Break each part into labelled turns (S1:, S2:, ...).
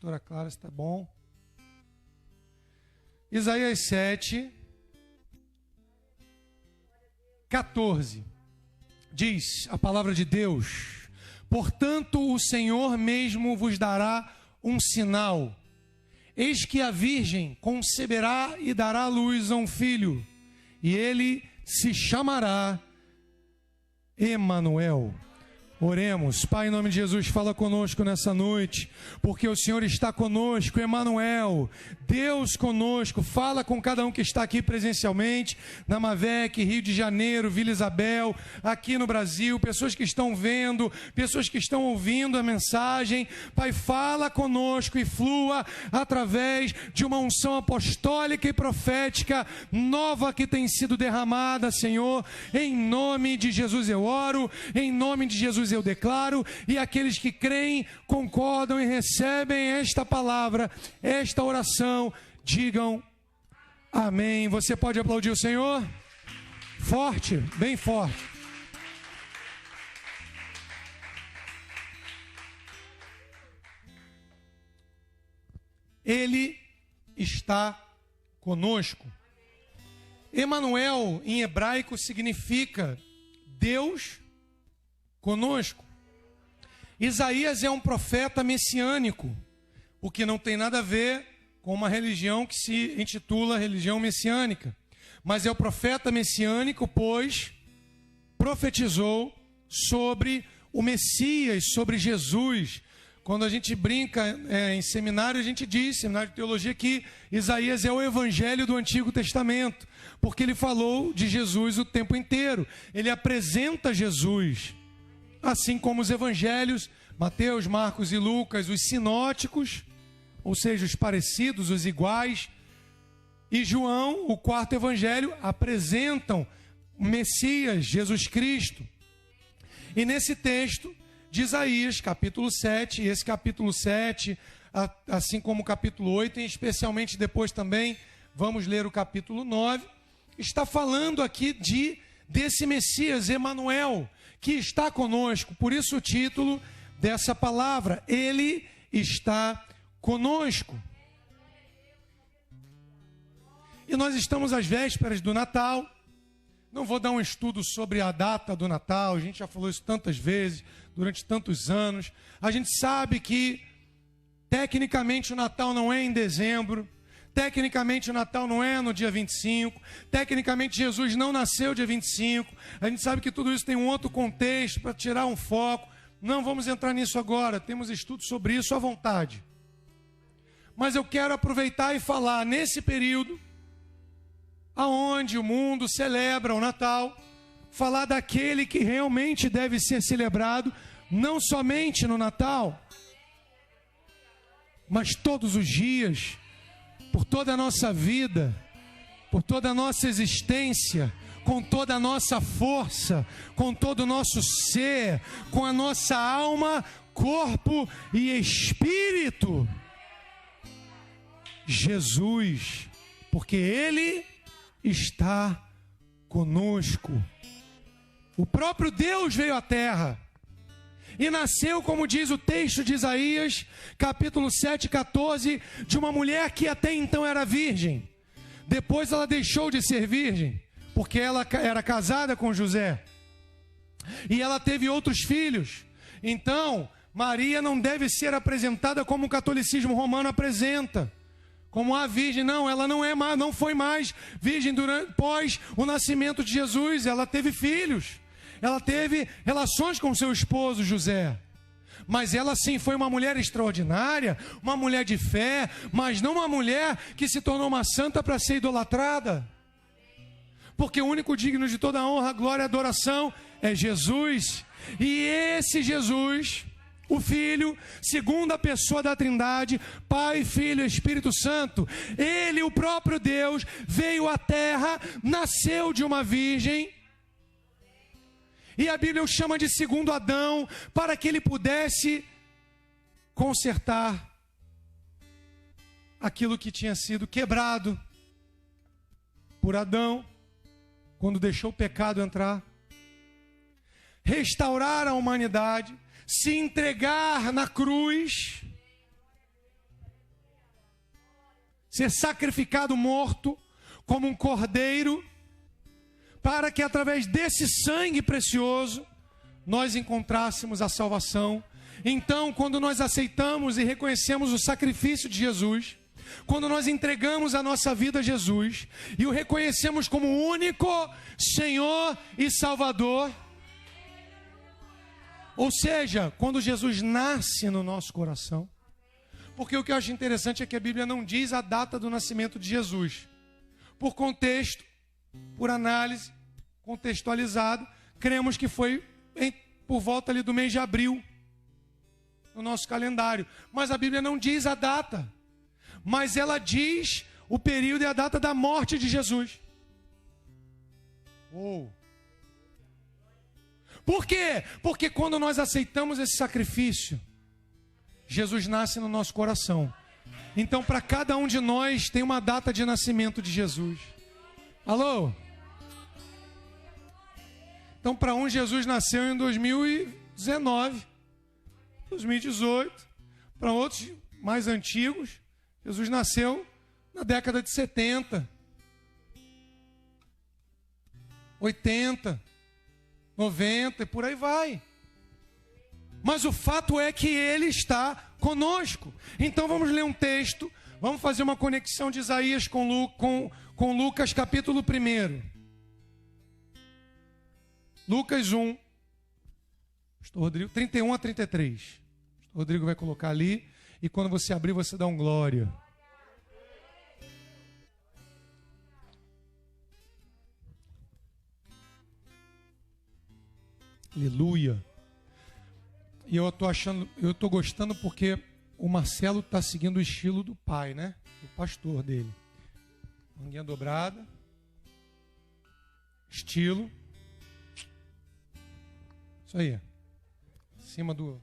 S1: pastora Clara, está bom. Isaías 7, 14. Diz a palavra de Deus: portanto, o Senhor mesmo vos dará um sinal. Eis que a virgem conceberá e dará à luz a um filho, e ele se chamará Emanuel. Oremos. Pai, em nome de Jesus, fala conosco nessa noite, porque o Senhor está conosco, Emanuel, Deus conosco. Fala com cada um que está aqui presencialmente, na Mavec, Rio de Janeiro, Vila Isabel, aqui no Brasil, pessoas que estão vendo, pessoas que estão ouvindo a mensagem. Pai, fala conosco e flua através de uma unção apostólica e profética nova que tem sido derramada, Senhor. Em nome de Jesus eu oro, em nome de Jesus eu declaro, e aqueles que creem, concordam e recebem esta palavra, esta oração, digam amém. Você pode aplaudir o Senhor? Forte, bem forte. Ele está conosco. Emanuel em hebraico significa Deus conosco. Isaías é um profeta messiânico, o que não tem nada a ver com uma religião que se intitula religião messiânica, mas é o profeta messiânico, pois profetizou sobre o Messias, sobre Jesus. Quando a gente brinca em seminário, a gente diz, seminário de teologia, que Isaías é o evangelho do Antigo Testamento, porque ele falou de Jesus o tempo inteiro, ele apresenta Jesus. Assim como os evangelhos, Mateus, Marcos e Lucas, os sinóticos, ou seja, os parecidos, os iguais, e João, o quarto evangelho, apresentam o Messias, Jesus Cristo. E nesse texto de Isaías, capítulo 7, e esse capítulo 7, assim como o capítulo 8, e especialmente depois também vamos ler o capítulo 9, está falando aqui desse Messias, Emanuel, que está conosco. Por isso o título dessa palavra, Ele está conosco. E nós estamos às vésperas do Natal. Não vou dar um estudo sobre a data do Natal, a gente já falou isso tantas vezes, durante tantos anos. A gente sabe que tecnicamente o Natal não é em dezembro, tecnicamente o Natal não é no dia 25, tecnicamente Jesus não nasceu dia 25, a gente sabe que tudo isso tem um outro contexto para tirar um foco. Não vamos entrar nisso agora, temos estudos sobre isso à vontade. Mas eu quero aproveitar e falar nesse período, aonde o mundo celebra o Natal, falar daquele que realmente deve ser celebrado, não somente no Natal, mas todos os dias, por toda a nossa vida, por toda a nossa existência, com toda a nossa força, com todo o nosso ser, com a nossa alma, corpo e espírito. Jesus, porque Ele está conosco. O próprio Deus veio à terra e nasceu, como diz o texto de Isaías, capítulo 7, 14, de uma mulher que até então era virgem. Depois ela deixou de ser virgem, porque ela era casada com José. E ela teve outros filhos. Então, Maria não deve ser apresentada como o catolicismo romano apresenta, como a virgem. Não, ela não foi mais virgem após o nascimento de Jesus. Ela teve filhos. Ela teve relações com seu esposo José. Mas ela sim foi uma mulher extraordinária, uma mulher de fé, mas não uma mulher que se tornou uma santa para ser idolatrada. Porque o único digno de toda honra, glória e adoração é Jesus. E esse Jesus, o Filho, segunda pessoa da Trindade, Pai, Filho e Espírito Santo, Ele, o próprio Deus, veio à terra, nasceu de uma virgem. E a Bíblia o chama de segundo Adão, para que ele pudesse consertar aquilo que tinha sido quebrado por Adão, quando deixou o pecado entrar. Restaurar a humanidade, se entregar na cruz, ser sacrificado morto como um cordeiro, para que através desse sangue precioso nós encontrássemos a salvação. Então, quando nós aceitamos e reconhecemos o sacrifício de Jesus, quando nós entregamos a nossa vida a Jesus e o reconhecemos como único Senhor e Salvador, ou seja, quando Jesus nasce no nosso coração, porque o que eu acho interessante é que a Bíblia não diz a data do nascimento de Jesus. Por contexto, por análise, contextualizado, cremos que foi por volta ali do mês de abril, no nosso calendário. Mas a Bíblia não diz a data, mas ela diz o período e a data da morte de Jesus. Por quê? Porque quando nós aceitamos esse sacrifício, Jesus nasce no nosso coração. Então, para cada um de nós tem uma data de nascimento de Jesus. Alô? Então, para um, Jesus nasceu em 2019, 2018. Para outros mais antigos, Jesus nasceu na década de 70, 80, 90 e por aí vai. Mas o fato é que Ele está conosco. Então vamos ler um texto, vamos fazer uma conexão de Isaías com Lucas capítulo 1. Lucas 1, Pastor Rodrigo, 31 a 33. Pastor Rodrigo vai colocar ali, e quando você abrir, você dá um glória. Aleluia. E eu tô gostando porque o Marcelo está seguindo o estilo do pai, né? Do pastor dele. Manguinha dobrada. Estilo. Isso aí. Em cima do...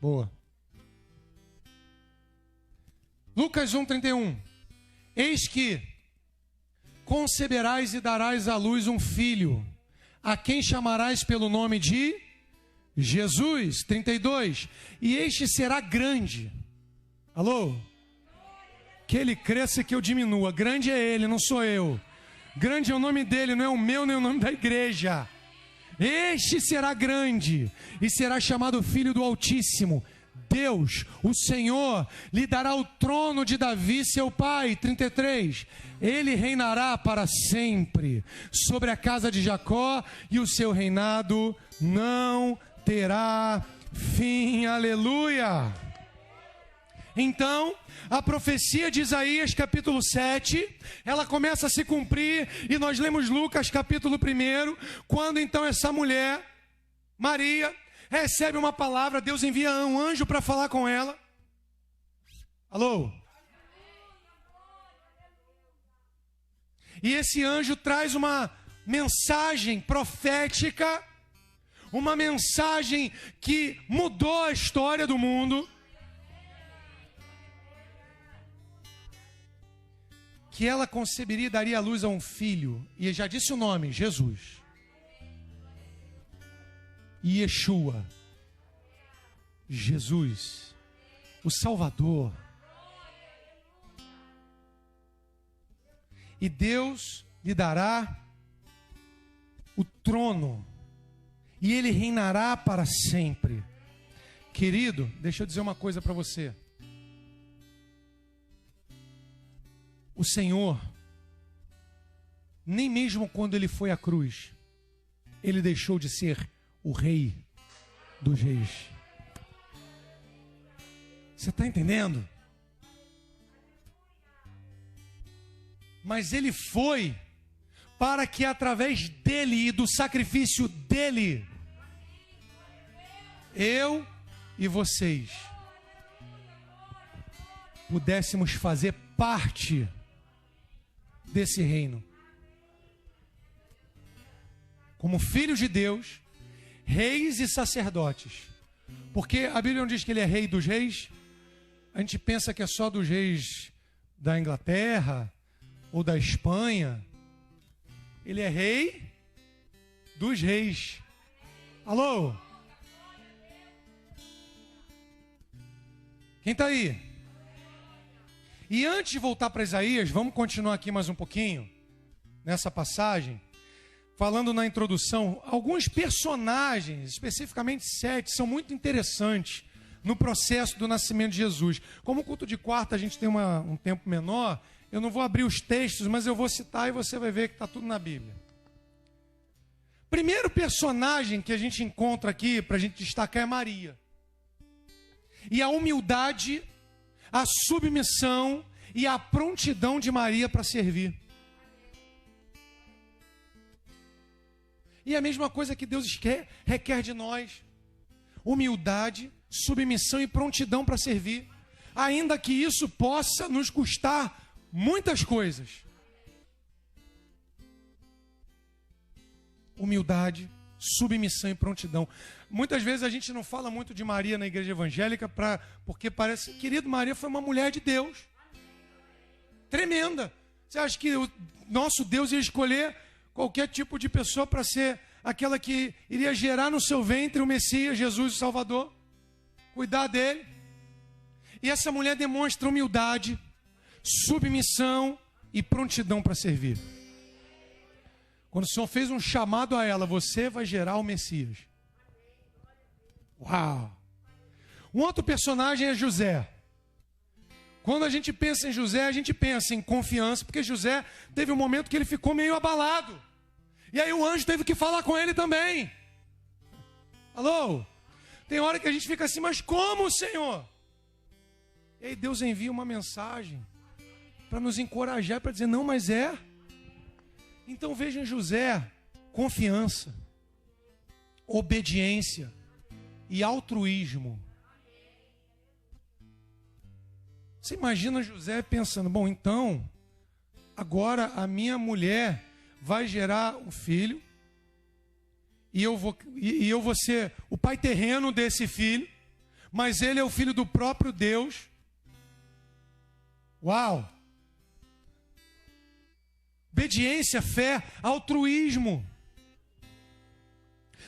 S1: Boa. Lucas 1:31. Eis que conceberás e darás à luz um filho, a quem chamarás pelo nome de Jesus. 32. E este será grande. Alô? Que ele cresça e que eu diminua. Grande é ele, não sou eu. Grande é o nome dele, não é o meu nem o nome da igreja. Este será grande e será chamado Filho do Altíssimo. Deus, o Senhor, lhe dará o trono de Davi, seu pai. 33. Ele reinará para sempre sobre a casa de Jacó, e o seu reinado não terá fim. Aleluia! Então, a profecia de Isaías capítulo 7, ela começa a se cumprir, e nós lemos Lucas capítulo 1, quando então essa mulher, Maria, recebe uma palavra. Deus envia um anjo para falar com ela. Alô? E esse anjo traz uma mensagem profética, uma mensagem que mudou a história do mundo, que ela conceberia e daria à luz a um filho, e já disse o nome, Jesus. Yeshua, Jesus, o Salvador. E Deus lhe dará o trono, e ele reinará para sempre. Querido, deixa eu dizer uma coisa para você. O Senhor, nem mesmo quando ele foi à cruz, ele deixou de ser o Rei dos Reis. Você está entendendo? Mas ele foi para que através dele e do sacrifício dele, eu e vocês pudéssemos fazer parte desse reino. Como filhos de Deus, reis e sacerdotes. Porque a Bíblia não diz que ele é rei dos reis. A gente pensa que é só dos reis da Inglaterra ou da Espanha. Ele é rei dos reis. Alô? Quem está aí? E antes de voltar para Isaías, vamos continuar aqui mais um pouquinho, nessa passagem, falando na introdução, alguns personagens, especificamente 7, são muito interessantes no processo do nascimento de Jesus. Como o culto de quarta a gente tem um tempo menor, eu não vou abrir os textos, mas eu vou citar e você vai ver que está tudo na Bíblia. Primeiro personagem que a gente encontra aqui, para a gente destacar, é Maria. E a humildade, a submissão e a prontidão de Maria para servir. E a mesma coisa que Deus requer de nós. Humildade, submissão e prontidão para servir. Ainda que isso possa nos custar muitas coisas. Humildade, submissão e prontidão. Muitas vezes a gente não fala muito de Maria na igreja evangélica porque parece, querido, Maria foi uma mulher de Deus. Tremenda. Você acha que o nosso Deus ia escolher qualquer tipo de pessoa para ser aquela que iria gerar no seu ventre o Messias, Jesus, o Salvador? Cuidar dele. E essa mulher demonstra humildade, submissão e prontidão para servir. Quando o Senhor fez um chamado a ela, você vai gerar o Messias. Uau! Um outro personagem é José. Quando a gente pensa em José, a gente pensa em confiança, porque José teve um momento que ele ficou meio abalado. E aí o anjo teve que falar com ele também. Alô? Tem hora que a gente fica assim, mas como, Senhor? E aí Deus envia uma mensagem para nos encorajar, para dizer, não, mas é. Então veja em José, confiança, obediência e altruísmo. Você imagina José pensando, bom, então, agora a minha mulher vai gerar um filho, e eu vou ser o pai terreno desse filho, mas ele é o filho do próprio Deus. Uau! Obediência, fé, altruísmo.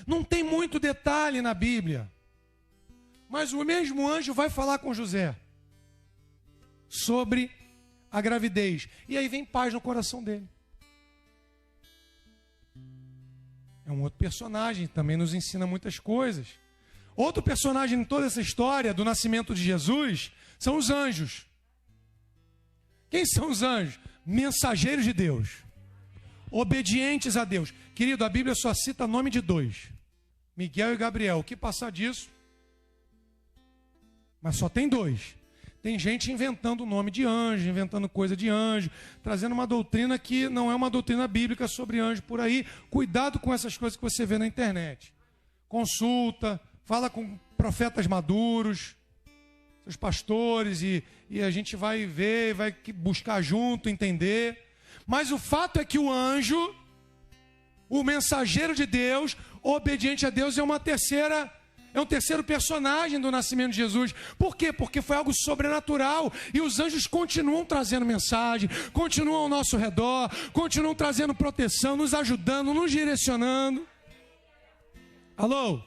S1: Não tem muito detalhe na Bíblia, mas o mesmo anjo vai falar com José sobre a gravidez. E aí vem paz no coração dele. É um outro personagem, também nos ensina muitas coisas. Outro personagem em toda essa história do nascimento de Jesus são os anjos. Quem são os anjos? Mensageiros de Deus, obedientes a Deus. Querido, a Bíblia só cita nome de 2, Miguel e Gabriel. O que passar disso? Mas só tem 2. Tem gente inventando o nome de anjo, inventando coisa de anjo, trazendo uma doutrina que não é uma doutrina bíblica sobre anjo por aí. Cuidado com essas coisas que você vê na internet. Consulta, fala com profetas maduros, seus pastores, e a gente vai ver, vai buscar junto, entender. Mas o fato é que o anjo, o mensageiro de Deus, obediente a Deus, é um terceiro personagem do nascimento de Jesus. Por quê? Porque foi algo sobrenatural. E os anjos continuam trazendo mensagem, continuam ao nosso redor, continuam trazendo proteção, nos ajudando, nos direcionando. Alô?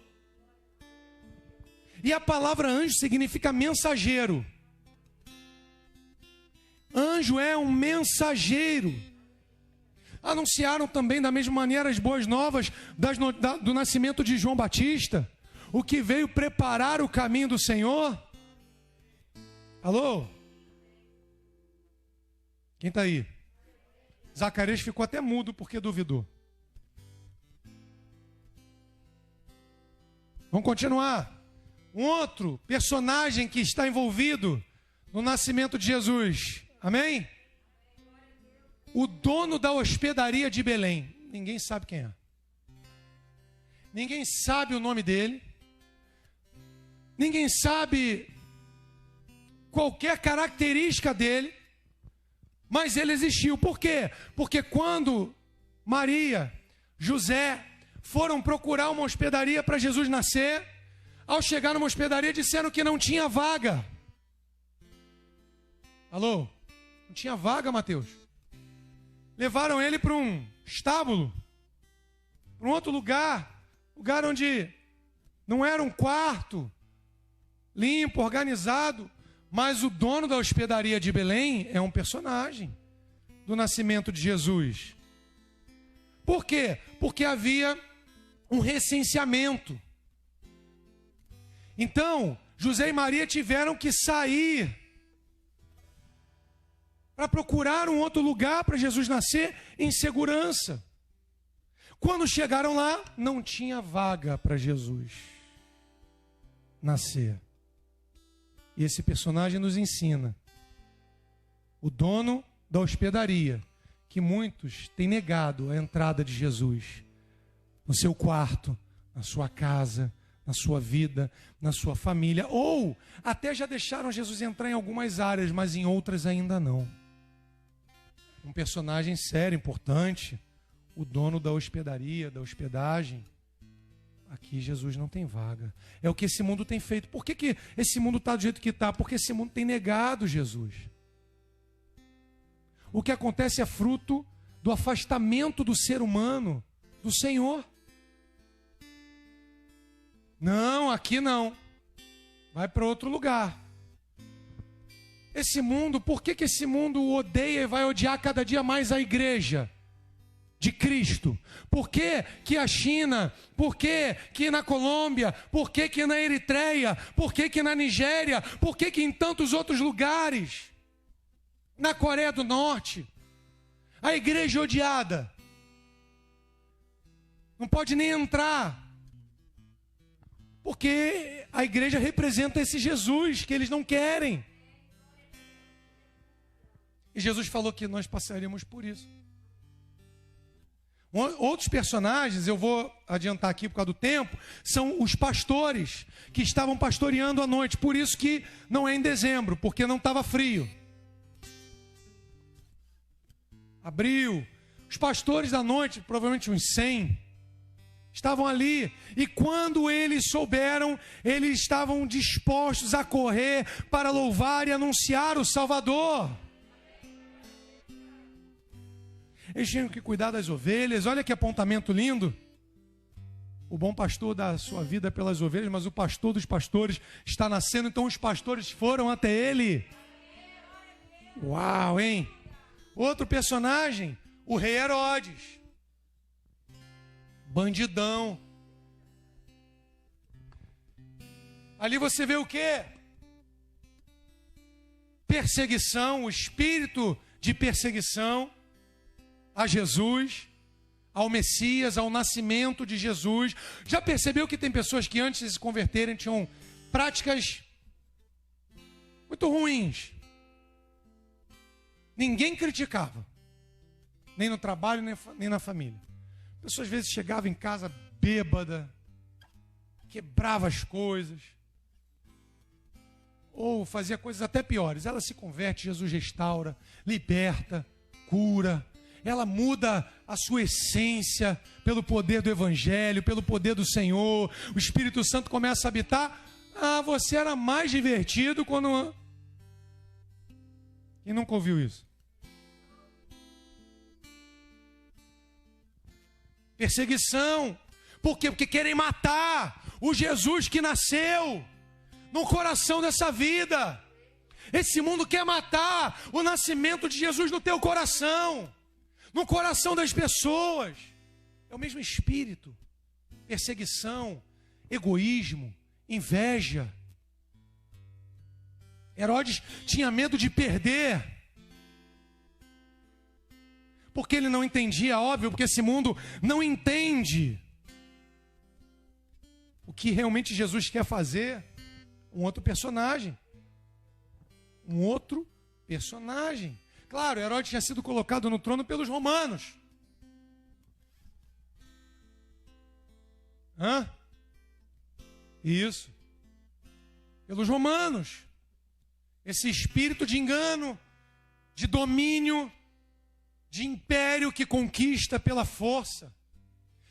S1: E a palavra anjo significa mensageiro. Anjo é um mensageiro. Anunciaram também da mesma maneira as boas novas do nascimento de João Batista, o que veio preparar o caminho do Senhor. Alô? Quem está aí? Zacarias ficou até mudo porque duvidou. Vamos continuar. Um outro personagem que está envolvido no nascimento de Jesus. Amém? O dono da hospedaria de Belém. Ninguém sabe quem é. Ninguém sabe o nome dele. Ninguém sabe qualquer característica dele. Mas ele existiu. Por quê? Porque quando Maria, José foram procurar uma hospedaria para Jesus nascer, ao chegar numa hospedaria disseram que não tinha vaga. Alô? Não tinha vaga, Mateus. Levaram ele para um estábulo, para um outro lugar onde não era um quarto limpo, organizado, Mas o dono da hospedaria de Belém é um personagem do nascimento de Jesus. Por quê? Porque havia um recenseamento. Então, José e Maria tiveram que sair para procurar um outro lugar para Jesus nascer em segurança. Quando chegaram lá, não tinha vaga para Jesus nascer. E esse personagem nos ensina, o dono da hospedaria, que muitos têm negado a entrada de Jesus no seu quarto, na sua casa, na sua vida, na sua família, ou até já deixaram Jesus entrar em algumas áreas, mas em outras ainda não. Um personagem sério, importante, o dono da hospedaria, da hospedagem. Aqui Jesus não tem vaga. É o que esse mundo tem feito. Por que esse mundo está do jeito que está? Porque esse mundo tem negado Jesus. O que acontece é fruto do afastamento do ser humano do Senhor. Não, aqui não. Vai para outro lugar. Esse mundo, por que esse mundo odeia e vai odiar cada dia mais a igreja de Cristo? Por que que a China, por que que na Colômbia, por que que na Eritreia, por que que na Nigéria, por que que em tantos outros lugares, na Coreia do Norte, a igreja é odiada? Não pode nem entrar, porque a igreja representa esse Jesus que eles não querem. E Jesus falou que nós passaríamos por isso. Outros personagens, eu vou adiantar aqui por causa do tempo, são os pastores que estavam pastoreando à noite. Por isso que não é em dezembro, porque não estava frio. Abril. Os pastores da noite, provavelmente uns 100, estavam ali. E quando eles souberam, eles estavam dispostos a correr para louvar e anunciar o Salvador. Eles tinham que cuidar das ovelhas. Olha que apontamento lindo. O bom pastor dá a sua vida pelas ovelhas, mas o pastor dos pastores está nascendo, então os pastores foram até ele. Uau, hein? Outro personagem, o rei Herodes. Bandidão. Ali você vê o quê? Perseguição, o espírito de perseguição a Jesus, ao Messias, ao nascimento de Jesus. Já percebeu que tem pessoas que antes de se converterem tinham práticas muito ruins? Ninguém criticava, nem no trabalho, nem na família. A pessoa às vezes chegava em casa bêbada, quebrava as coisas, ou fazia coisas até piores. Ela se converte, Jesus restaura, liberta, cura. Ela muda a sua essência pelo poder do Evangelho, pelo poder do Senhor. O Espírito Santo começa a habitar. Ah, você era mais divertido quando... Quem nunca ouviu isso? Perseguição. Por quê? Porque querem matar o Jesus que nasceu no coração dessa vida. Esse mundo quer matar o nascimento de Jesus no teu coração, no coração das pessoas. É o mesmo espírito. Perseguição, egoísmo, inveja. Herodes tinha medo de perder, porque ele não entendia, óbvio, porque esse mundo não entende o que realmente Jesus quer fazer. Um outro personagem. Claro, Herodes tinha sido colocado no trono pelos romanos. Isso. Pelos romanos. Esse espírito de engano, de domínio, de império que conquista pela força.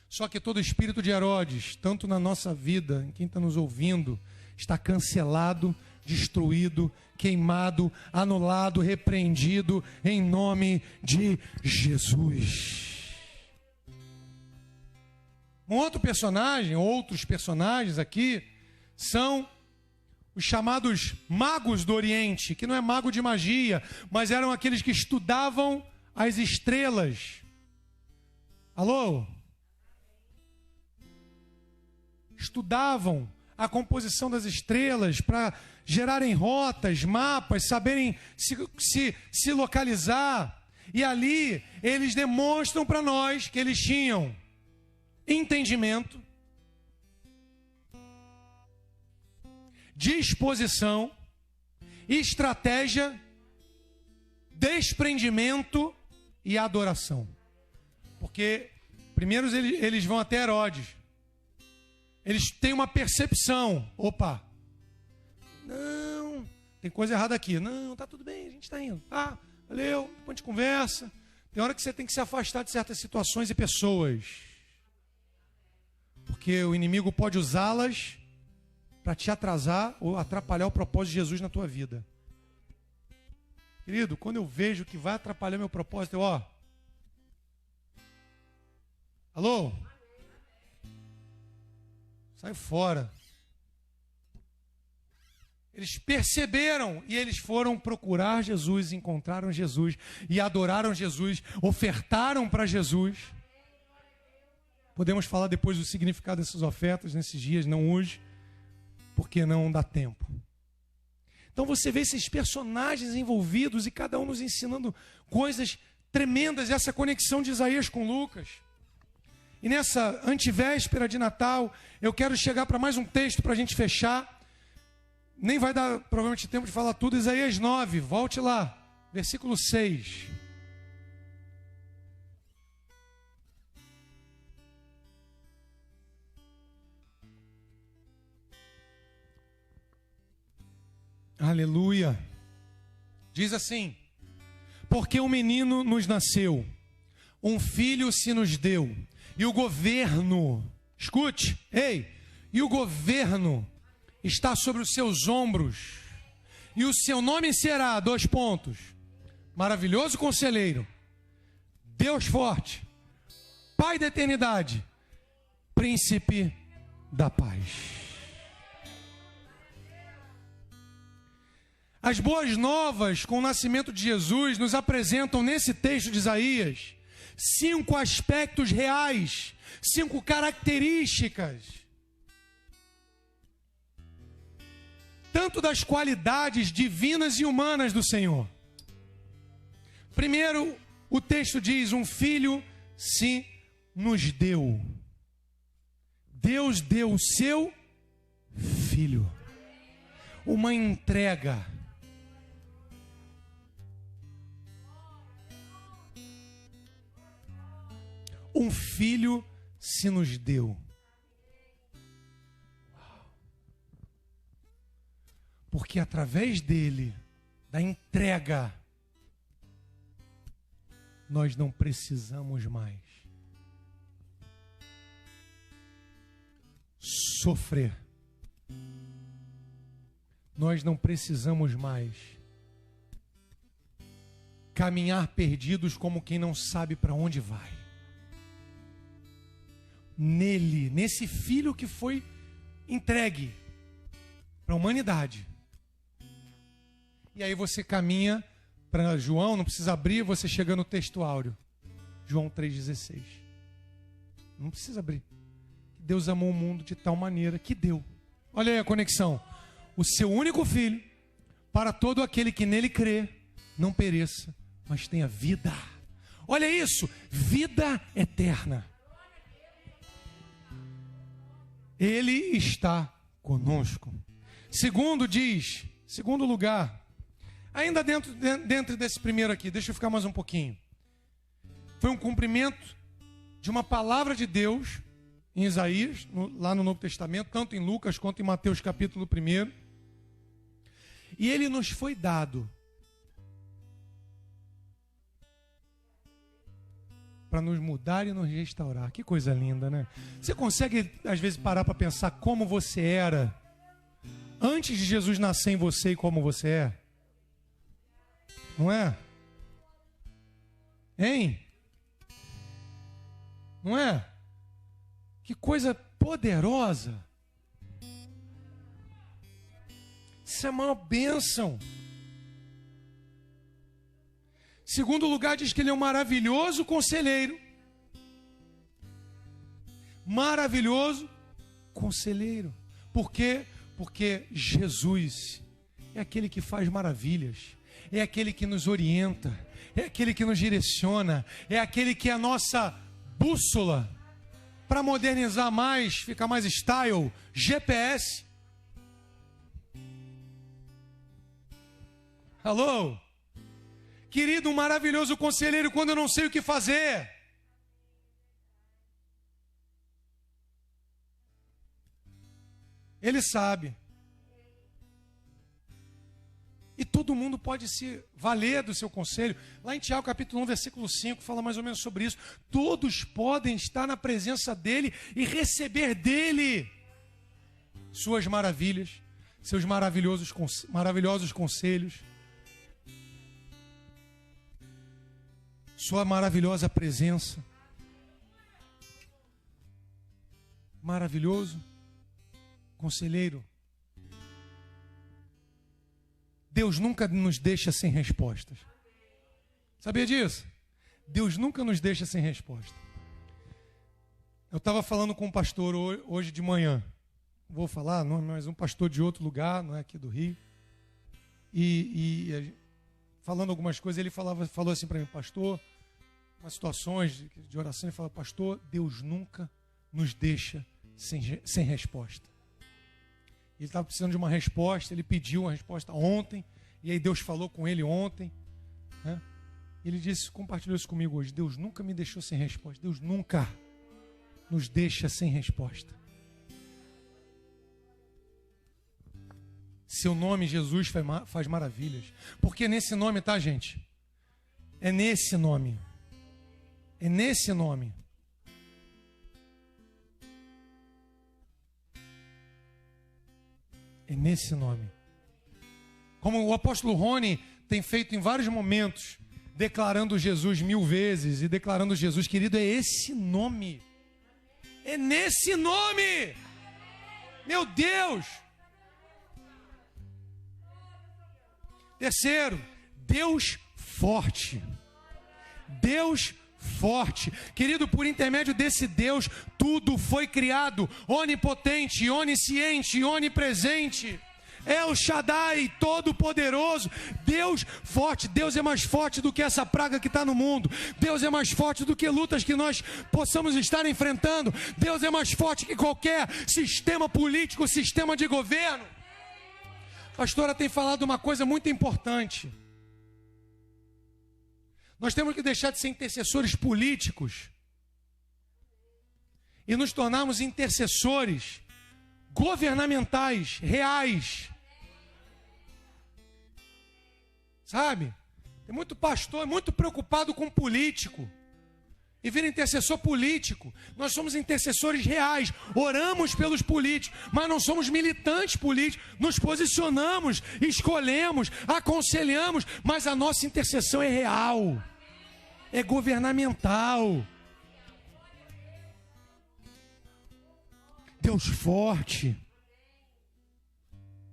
S1: Só que todo espírito de Herodes, tanto na nossa vida, em quem está nos ouvindo, está cancelado, destruído, queimado, anulado, repreendido em nome de Jesus. Um outro personagem, outros personagens aqui, são os chamados magos do Oriente, que não é mago de magia, mas eram aqueles que estudavam as estrelas. Alô? Estudavam a composição das estrelas para gerarem rotas, mapas, saberem se localizar. E ali eles demonstram para nós que eles tinham entendimento, disposição, estratégia, desprendimento e adoração. Porque primeiro eles vão até Herodes. Eles têm uma percepção. Opa, não, tem coisa errada aqui. Não, tá tudo bem, a gente está indo. Ah, valeu, depois a gente conversa. Tem hora que você tem que se afastar de certas situações e pessoas. Porque o inimigo pode usá-las para te atrasar ou atrapalhar o propósito de Jesus na tua vida. Querido, quando eu vejo que vai atrapalhar meu propósito, alô? Sai fora. Eles perceberam e eles foram procurar Jesus, encontraram Jesus e adoraram Jesus, ofertaram para Jesus. Podemos falar depois do significado dessas ofertas nesses dias, não hoje, porque não dá tempo. Então você vê esses personagens envolvidos e cada um nos ensinando coisas tremendas, essa conexão de Isaías com Lucas. E nessa antivéspera de Natal, eu quero chegar para mais um texto para a gente fechar. Nem vai dar provavelmente tempo de falar tudo. Isaías 9, volte lá, versículo 6. Aleluia. Diz assim: porque um menino nos nasceu, um filho se nos deu, e o governo, escute, e o governo está sobre os seus ombros, e o seu nome será, maravilhoso conselheiro, Deus forte, Pai da eternidade, príncipe da paz. As boas novas com o nascimento de Jesus nos apresentam nesse texto de Isaías 5 aspectos reais, 5 características, tanto das qualidades divinas e humanas do Senhor. Primeiro, o texto diz: um filho se nos deu. Deus deu o seu filho. Uma entrega. Um filho se nos deu. Porque através dele, da entrega, nós não precisamos mais sofrer. Nós não precisamos mais caminhar perdidos como quem não sabe para onde vai. Nele, nesse filho que foi entregue para a humanidade. E aí você caminha para João, não precisa abrir, você chega no texto áureo. João 3,16. Não precisa abrir. Deus amou o mundo de tal maneira que deu. Olha aí a conexão. O seu único filho, para todo aquele que nele crê, não pereça, mas tenha vida. Olha isso, vida eterna. Ele está conosco. Segundo lugar, ainda dentro desse primeiro aqui, deixa eu ficar mais um pouquinho. Foi um cumprimento de uma palavra de Deus em Isaías, lá no Novo Testamento, tanto em Lucas quanto em Mateus capítulo 1. E ele nos foi dado para nos mudar e nos restaurar. Que coisa linda, né? Você consegue, às vezes, parar para pensar como você era antes de Jesus nascer em você e como você é? Não é? Hein? Não é? Que coisa poderosa. Isso é uma bênção. Segundo lugar, diz que ele é um maravilhoso conselheiro. Maravilhoso conselheiro. Por quê? Porque Jesus é aquele que faz maravilhas, é aquele que nos orienta, é aquele que nos direciona, é aquele que é a nossa bússola para modernizar mais, ficar mais style, GPS. Alô? Querido, um maravilhoso conselheiro quando eu não sei o que fazer. Ele sabe. E todo mundo pode se valer do seu conselho. Lá em Tiago capítulo 1, versículo 5, fala mais ou menos sobre isso. Todos podem estar na presença dele e receber dele suas maravilhas, seus maravilhosos conselhos, sua maravilhosa presença. Maravilhoso conselheiro. Deus nunca nos deixa sem respostas. Sabia disso? Deus nunca nos deixa sem resposta. Eu estava falando com um pastor hoje de manhã. Vou falar, não, mas um pastor de outro lugar, não é aqui do Rio. E falando algumas coisas, ele falou assim para mim, pastor, umas situações de oração, ele falou, pastor, Deus nunca nos deixa sem resposta. Ele estava precisando de uma resposta, ele pediu uma resposta ontem, e aí Deus falou com ele ontem, né? Ele disse, compartilhou isso comigo hoje, Deus nunca me deixou sem resposta, Deus nunca nos deixa sem resposta. Seu nome, Jesus, faz maravilhas, porque nesse nome, tá, gente? É nesse nome, é nesse nome. É nesse nome. Como o apóstolo Rony tem feito em vários momentos, declarando Jesus 1000 vezes e declarando Jesus, querido, é esse nome. É nesse nome. Meu Deus. Terceiro, Deus forte. Deus forte. Querido, por intermédio desse Deus, tudo foi criado, onipotente, onisciente, onipresente. El Shaddai, todo-poderoso, Deus forte. Deus é mais forte do que essa praga que está no mundo. Deus é mais forte do que lutas que nós possamos estar enfrentando. Deus é mais forte que qualquer sistema político, sistema de governo. A pastora tem falado uma coisa muito importante. Nós temos que deixar de ser intercessores políticos e nos tornarmos intercessores governamentais, reais. Sabe? Tem muito pastor muito preocupado com político e vira intercessor político. Nós somos intercessores reais, oramos pelos políticos, mas não somos militantes políticos. Nos posicionamos, escolhemos, aconselhamos, mas a nossa intercessão é real, é governamental. Deus forte.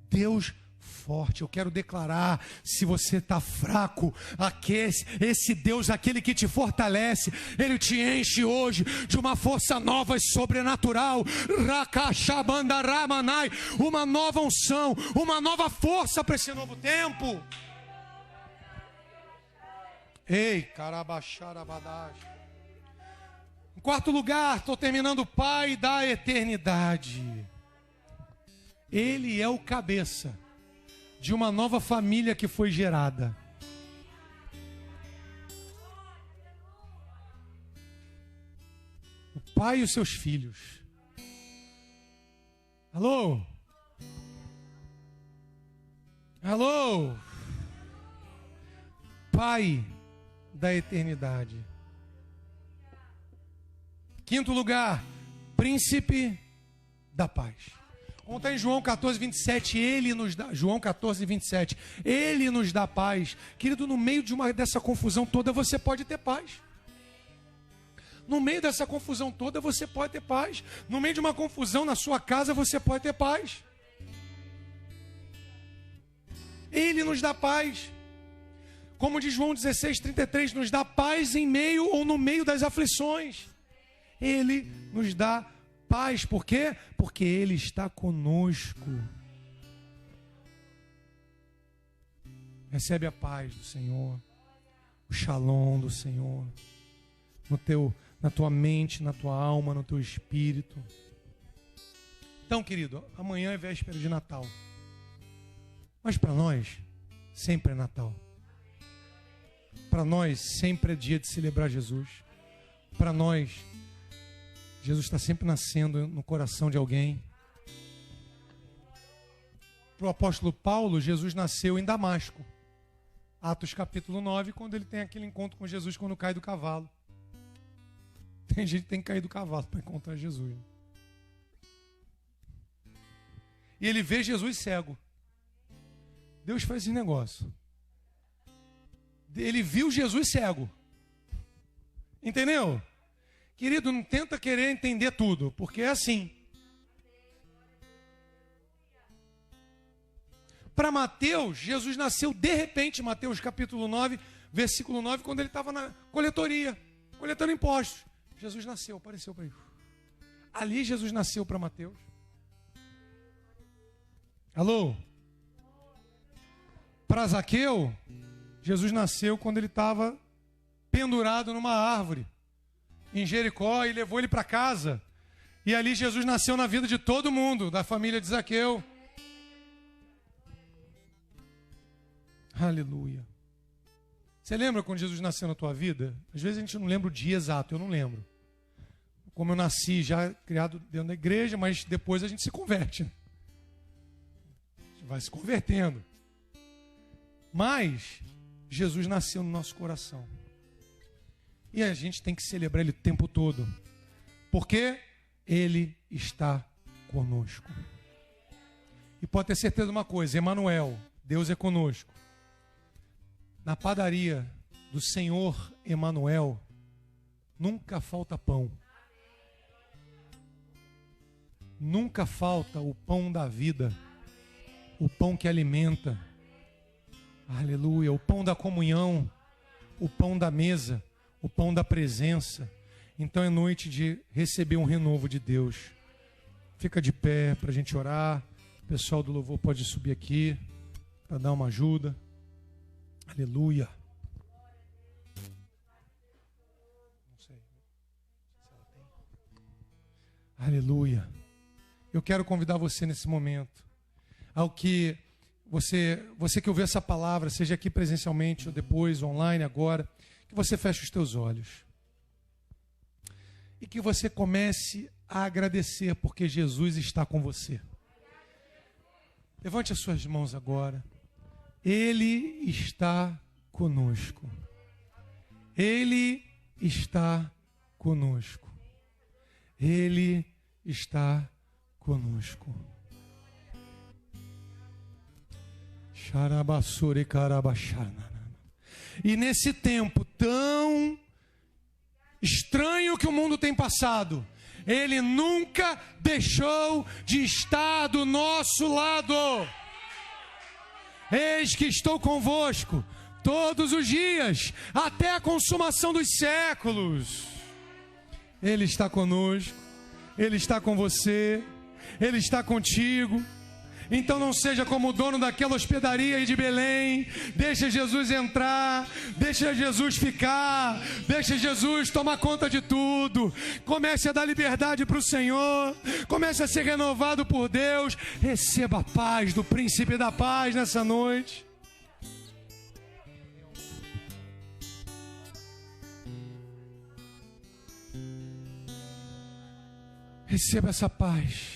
S1: Deus forte. Eu quero declarar, se você está fraco, esse Deus, aquele que te fortalece, Ele te enche hoje de uma força nova e sobrenatural. Rakashabandaramanai, uma nova unção, uma nova força para esse novo tempo. Ei, Karabacharabadash. Em quarto lugar, estou terminando, o Pai da eternidade. Ele é o cabeça de uma nova família que foi gerada. O Pai e os seus filhos. Alô? Alô? Pai da eternidade. Quinto lugar, príncipe da paz. Como está em João 14, 27, Ele nos dá, João 14, 27, Ele nos dá paz. Querido, no meio dessa confusão toda, você pode ter paz. No meio dessa confusão toda, você pode ter paz. No meio de uma confusão na sua casa, você pode ter paz. Ele nos dá paz. Como diz João 16:33, nos dá paz em meio ou no meio das aflições. Ele nos dá paz. Por quê? Porque Ele está conosco. Recebe a paz do Senhor, o shalom do Senhor, na tua mente, na tua alma, no teu espírito. Então, querido, amanhã é véspera de Natal. Mas para nós, sempre é Natal. Para nós, sempre é dia de celebrar Jesus. Para nós, Jesus está sempre nascendo no coração de alguém. Para o apóstolo Paulo, Jesus nasceu em Damasco. Atos capítulo 9, quando ele tem aquele encontro com Jesus quando cai do cavalo. Tem gente que tem que cair do cavalo para encontrar Jesus. E ele vê Jesus cego. Deus faz esse negócio. Ele viu Jesus cego. Entendeu? Querido, não tenta querer entender tudo, porque é assim. Para Mateus, Jesus nasceu de repente, Mateus capítulo 9, versículo 9, quando ele estava na coletoria, coletando impostos. Jesus nasceu, apareceu para ele. Ali Jesus nasceu para Mateus. Alô? Para Zaqueu, Jesus nasceu quando ele estava pendurado numa árvore em Jericó e levou ele para casa. E ali Jesus nasceu na vida de todo mundo, da família de Zaqueu. Aleluia. Você lembra quando Jesus nasceu na tua vida? Às vezes a gente não lembra o dia exato, eu não lembro. Como eu nasci já criado dentro da igreja, mas depois a gente se converte. A gente vai se convertendo. Mas Jesus nasceu no nosso coração. E a gente tem que celebrar Ele o tempo todo. Porque Ele está conosco. E pode ter certeza de uma coisa, Emanuel, Deus é conosco. Na padaria do Senhor Emanuel, nunca falta pão. Nunca falta o pão da vida, o pão que alimenta. Aleluia, o pão da comunhão, o pão da mesa, o pão da presença. Então é noite de receber um renovo de Deus. Fica de pé para a gente orar. O pessoal do louvor pode subir aqui para dar uma ajuda. Aleluia. Não sei se ela tem. Aleluia. Eu quero convidar você nesse momento ao que você que ouviu essa palavra, seja aqui presencialmente ou depois, online, agora, que você feche os teus olhos. E que você comece a agradecer porque Jesus está com você. Levante as suas mãos agora. Ele está conosco. Ele está conosco. Ele está conosco. E nesse tempo tão estranho que o mundo tem passado, Ele nunca deixou de estar do nosso lado. Eis que estou convosco todos os dias, até a consumação dos séculos. Ele está conosco, Ele está com você, Ele está contigo. Então não seja como o dono daquela hospedaria aí de Belém. Deixa Jesus entrar, deixa Jesus ficar, deixa Jesus tomar conta de tudo. Comece a dar liberdade para o Senhor, comece a ser renovado por Deus. Receba a paz do Príncipe da Paz nessa noite. Receba essa paz.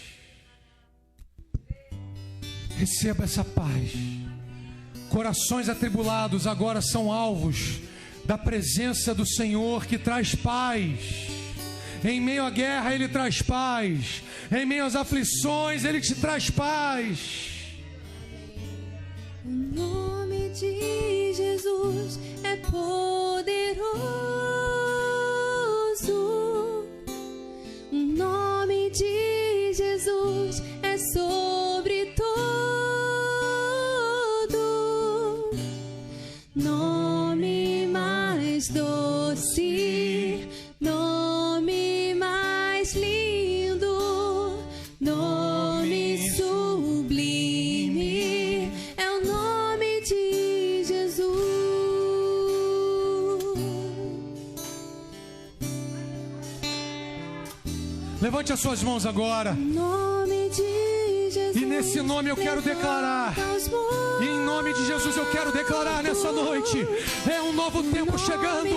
S1: Receba essa paz. Corações atribulados agora são alvos da presença do Senhor, que traz paz. Em meio à guerra Ele traz paz. Em meio às aflições Ele te traz paz.
S2: O nome de Jesus é poderoso. O nome de Jesus é sobre todo.
S1: Levante as suas mãos agora.
S2: Nome de Jesus.
S1: E nesse nome eu quero declarar. E em nome de Jesus eu quero declarar nessa noite. É um novo tempo chegando. É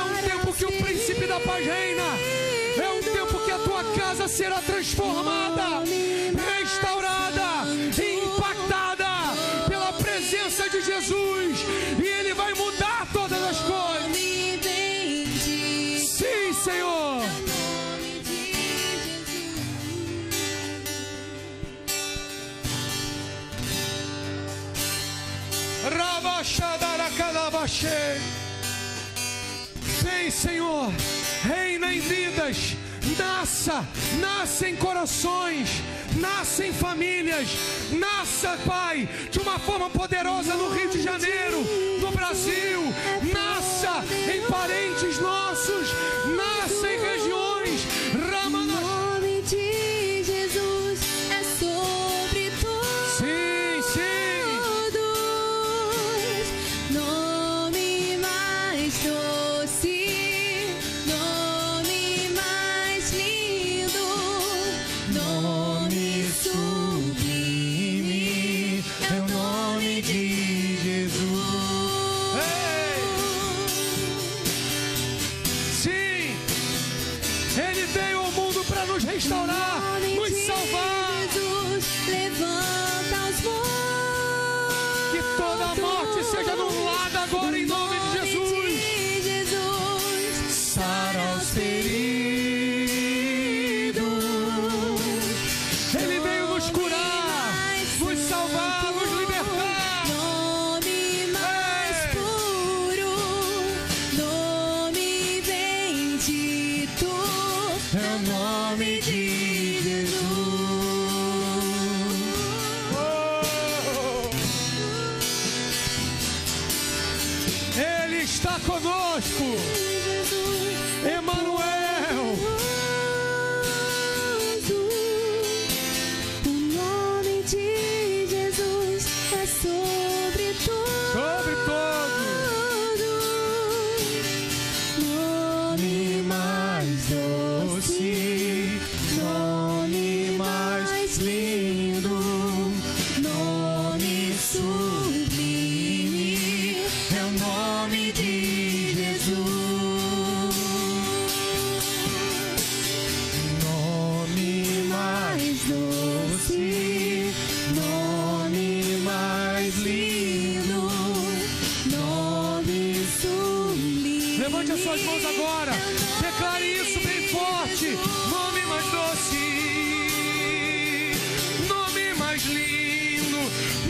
S1: um tempo que o príncipe da paz reina. É um tempo que a tua casa será transformada, restaurada, impactada pela presença de Jesus. E Ele vai mudar todas as coisas. Sim, Senhor. Vem, Senhor, reina em vidas, nasça em corações, nasça em famílias, nasça, Pai, de uma forma poderosa no Rio de Janeiro, no Brasil, nasça em parentes nossos, nasça em regiões.
S2: O nome de Jesus é sobre todos.
S1: Sim, sim.
S2: Nome mais doce, nome mais lindo, nome sublime, é o nome de Jesus.
S1: Ei! Sim, Ele veio ao mundo para nos restaurar, nos salvar.
S2: Jesus, levanta os mortos.
S1: Que toda a morte seja anulada agora em nome de Jesus. Sara os feridos. Ele veio nos curar, nos salvar, nos libertar.
S2: Nome mais puro, nome bendito, é o nome de Jesus.
S1: Ele está conosco. Emanuel.
S2: O nome de Jesus é sobre todos.
S1: Sobre todos.
S2: Nome mais doce, nome mais lindo, nome sublime, é o nome de Jesus. Nome mais doce, nome mais lindo, nome sublime.
S1: Levante as suas mãos agora. Declare isso bem forte. Nome mais doce, nome mais lindo,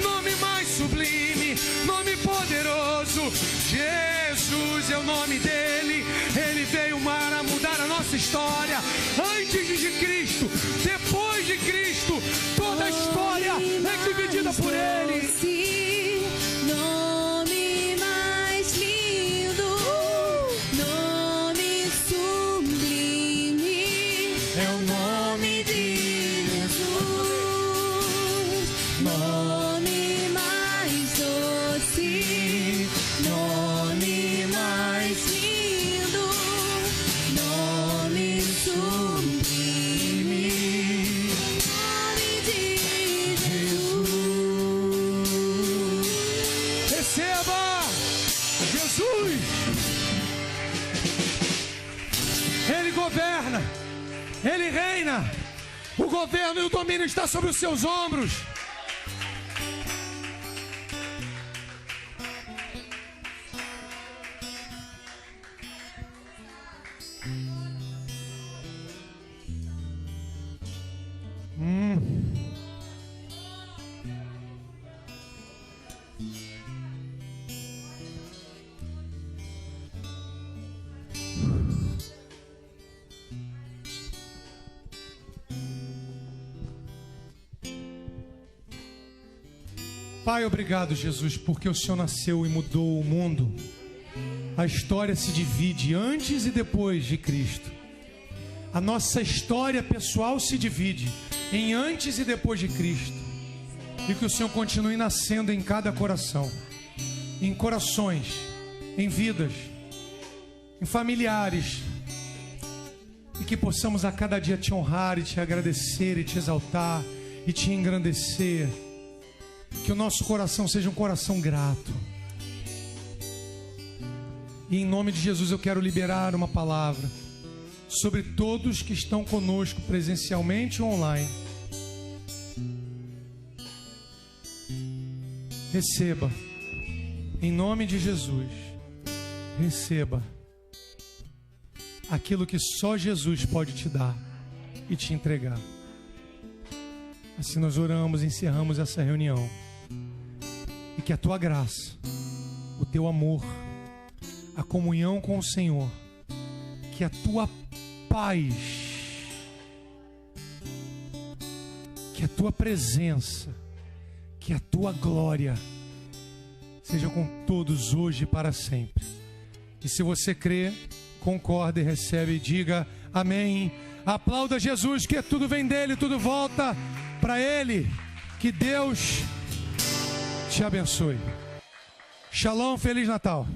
S1: nome mais sublime, nome poderoso. Jesus é o nome dele. Ele veio para mudar a nossa história. Antes de Cristo, depois de Cristo, toda a história é dividida por ele.
S2: Nome mais lindo, nome sublime, é o nome de Jesus. Nome mais doce, nome mais lindo, nome sublime, nome de Jesus.
S1: Receba Jesus. Ele governa, Ele reina. O governo e o domínio está sobre os seus ombros. Pai, obrigado, Jesus, porque o Senhor nasceu e mudou o mundo. A história se divide antes e depois de Cristo. A nossa história pessoal se divide em antes e depois de Cristo. E que o Senhor continue nascendo em cada coração, em corações, em vidas, em familiares, E que possamos a cada dia te honrar e te agradecer e te exaltar e te engrandecer. Que o nosso coração seja um coração grato. E em nome de Jesus eu quero liberar uma palavra sobre todos que estão conosco presencialmente ou online. Receba, em nome de Jesus, receba aquilo que só Jesus pode te dar e te entregar. Assim nós oramos e encerramos essa reunião. E que a tua graça, o teu amor, a comunhão com o Senhor, que a tua paz, que a tua presença, que a tua glória seja com todos hoje e para sempre. E se você crê, concorda e recebe e diga amém. Aplauda Jesus, que tudo vem dele, tudo volta para ele. Que Deus te abençoe. Shalom, Feliz Natal.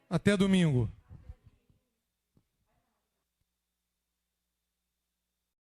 S1: Até domingo.